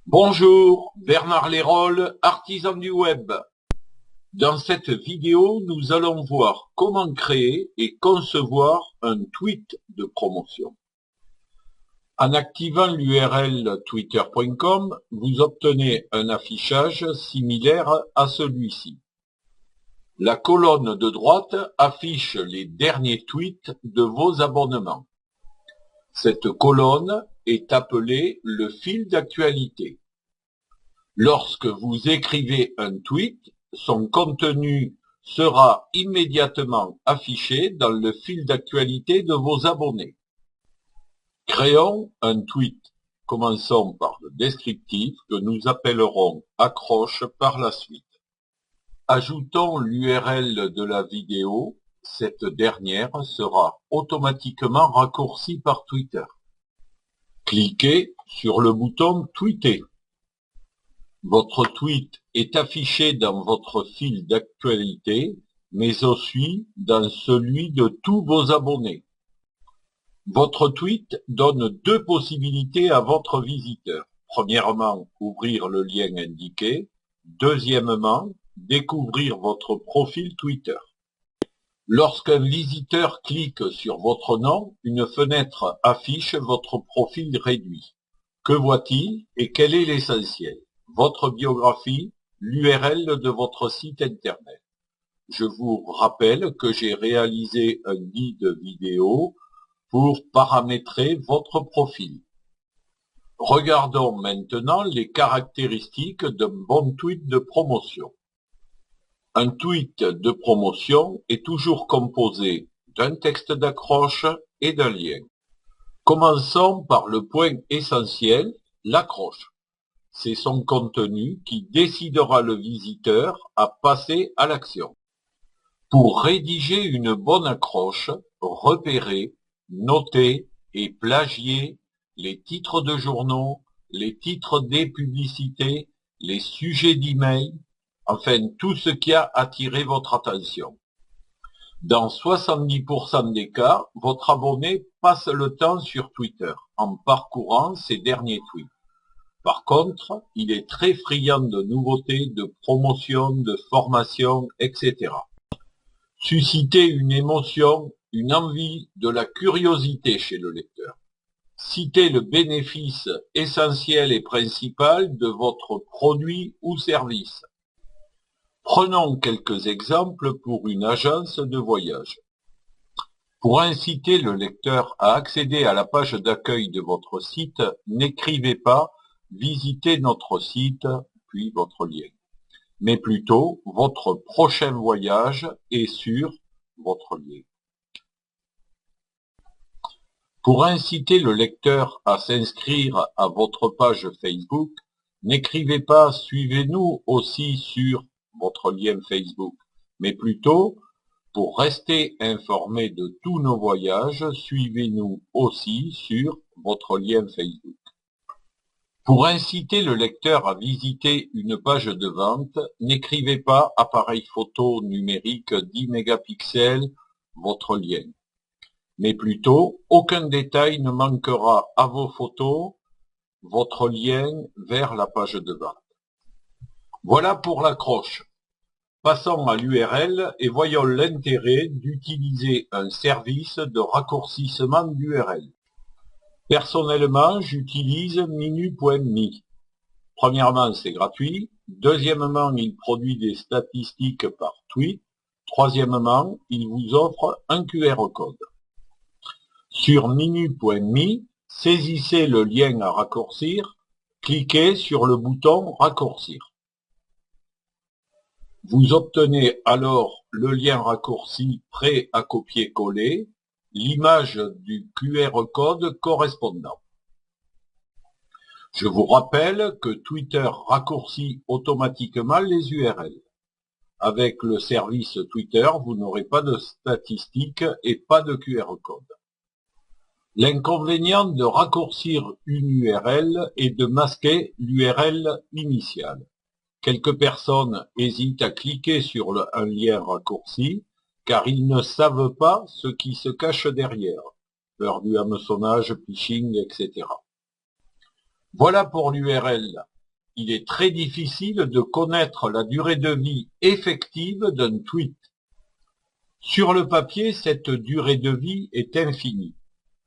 Bonjour, Bernard Lérolles, artisan du web. Dans cette vidéo, nous allons voir comment créer et concevoir un tweet de promotion. En activant l'URL twitter.com, vous obtenez un affichage similaire à celui-ci. La colonne de droite affiche les derniers tweets de vos abonnements. Cette colonne est appelée le fil d'actualité. Lorsque vous écrivez un tweet, son contenu sera immédiatement affiché dans le fil d'actualité de vos abonnés. Créons un tweet. Commençons par le descriptif que nous appellerons accroche par la suite. Ajoutons l'URL de la vidéo. Cette dernière sera automatiquement raccourcie par Twitter. Cliquez sur le bouton tweeter. Votre tweet est affiché dans votre fil d'actualité, mais aussi dans celui de tous vos abonnés. Votre tweet donne deux possibilités à votre visiteur. Premièrement, ouvrir le lien indiqué. Deuxièmement, découvrir votre profil Twitter. Lorsqu'un visiteur clique sur votre nom, une fenêtre affiche votre profil réduit. Que voit-il et quel est l'essentiel ? Votre biographie, l'URL de votre site internet. Je vous rappelle que j'ai réalisé un guide vidéo pour paramétrer votre profil. Regardons maintenant les caractéristiques d'un bon tweet de promotion. Un tweet de promotion est toujours composé d'un texte d'accroche et d'un lien. Commençons par le point essentiel, l'accroche. C'est son contenu qui décidera le visiteur à passer à l'action. Pour rédiger une bonne accroche, repérez, notez et plagiez les titres de journaux, les titres des publicités, les sujets d'email, enfin tout ce qui a attiré votre attention. Dans 70% des cas, votre abonné passe le temps sur Twitter en parcourant ses derniers tweets. Par contre, il est très friand de nouveautés, de promotions, de formations, etc. Suscitez une émotion, une envie, de la curiosité chez le lecteur. Citez le bénéfice essentiel et principal de votre produit ou service. Prenons quelques exemples pour une agence de voyage. Pour inciter le lecteur à accéder à la page d'accueil de votre site, n'écrivez pas « Visitez notre site » puis votre lien, mais plutôt « Votre prochain voyage est sur votre lien ». Pour inciter le lecteur à s'inscrire à votre page Facebook, n'écrivez pas « Suivez-nous aussi sur votre lien Facebook », mais plutôt « Pour rester informé de tous nos voyages, suivez-nous aussi sur votre lien Facebook ». Pour inciter le lecteur à visiter une page de vente, n'écrivez pas « Appareil photo numérique 10 mégapixels, votre lien », mais plutôt « Aucun détail ne manquera à vos photos, votre lien vers la page de vente ». Voilà pour l'accroche. Passons à l'URL et voyons l'intérêt d'utiliser un service de raccourcissement d'URL. Personnellement, j'utilise Minu.me. Premièrement, c'est gratuit. Deuxièmement, il produit des statistiques par tweet. Troisièmement, il vous offre un QR code. Sur Minu.me, saisissez le lien à raccourcir, cliquez sur le bouton raccourcir. Vous obtenez alors le lien raccourci prêt à copier-coller, l'image du QR code correspondant. Je vous rappelle que Twitter raccourcit automatiquement les URL. Avec le service Twitter, vous n'aurez pas de statistiques et pas de QR code. L'inconvénient de raccourcir une URL est de masquer l'URL initiale. Quelques personnes hésitent à cliquer sur un lien raccourci car ils ne savent pas ce qui se cache derrière, peur du hameçonnage, phishing, etc. Voilà pour l'URL. Il est très difficile de connaître la durée de vie effective d'un tweet. Sur le papier, cette durée de vie est infinie.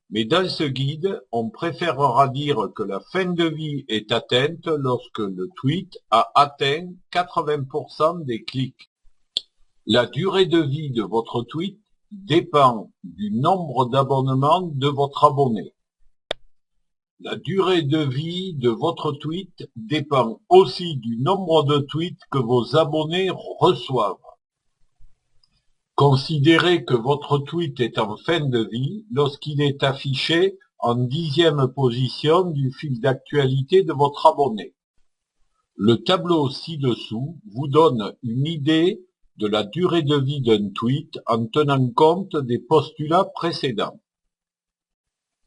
Mais dans ce guide, on préférera dire que la fin de vie est atteinte lorsque le tweet a atteint 80% des clics. La durée de vie de votre tweet dépend du nombre d'abonnements de votre abonné. La durée de vie de votre tweet dépend aussi du nombre de tweets que vos abonnés reçoivent. Considérez que votre tweet est en fin de vie lorsqu'il est affiché en 10e position du fil d'actualité de votre abonné. Le tableau ci-dessous vous donne une idée de la durée de vie d'un tweet en tenant compte des postulats précédents.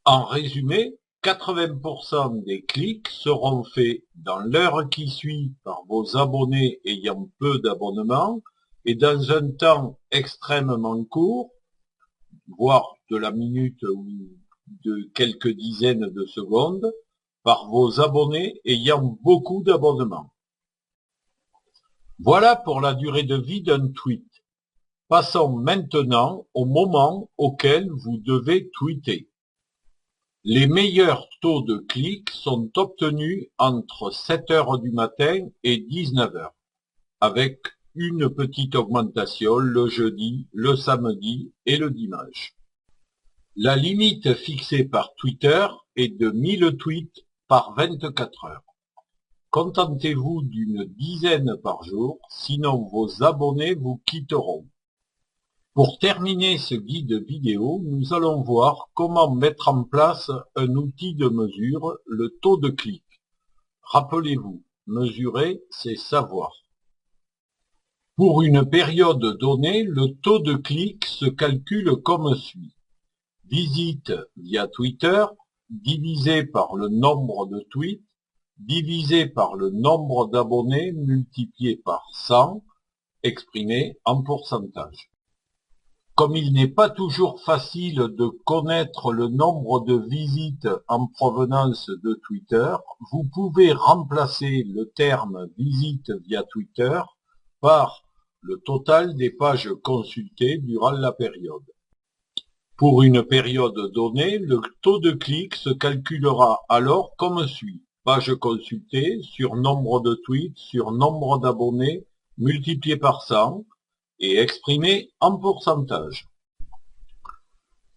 En résumé, 80% des clics seront faits dans l'heure qui suit par vos abonnés ayant peu d'abonnements et dans un temps extrêmement court, voire de la minute ou de quelques dizaines de secondes, par vos abonnés ayant beaucoup d'abonnements. Voilà pour la durée de vie d'un tweet. Passons maintenant au moment auquel vous devez tweeter. Les meilleurs taux de clics sont obtenus entre 7 heures du matin et 19 heures, avec une petite augmentation le jeudi, le samedi et le dimanche. La limite fixée par Twitter est de 1000 tweets par 24 heures. Contentez-vous d'une dizaine par jour, sinon vos abonnés vous quitteront. Pour terminer ce guide vidéo, nous allons voir comment mettre en place un outil de mesure, le taux de clic. Rappelez-vous, mesurer, c'est savoir. Pour une période donnée, le taux de clic se calcule comme suit. Visite via Twitter, divisé par le nombre de tweets, divisé par le nombre d'abonnés multiplié par 100, exprimé en pourcentage. Comme il n'est pas toujours facile de connaître le nombre de visites en provenance de Twitter, vous pouvez remplacer le terme « visite via Twitter » par le total des pages consultées durant la période. Pour une période donnée, le taux de clic se calculera alors comme suit. Page consultée sur nombre de tweets sur nombre d'abonnés multiplié par 100 et exprimé en pourcentage.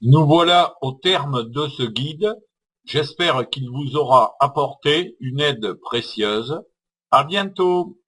Nous voilà au terme de ce guide. J'espère qu'il vous aura apporté une aide précieuse. À bientôt!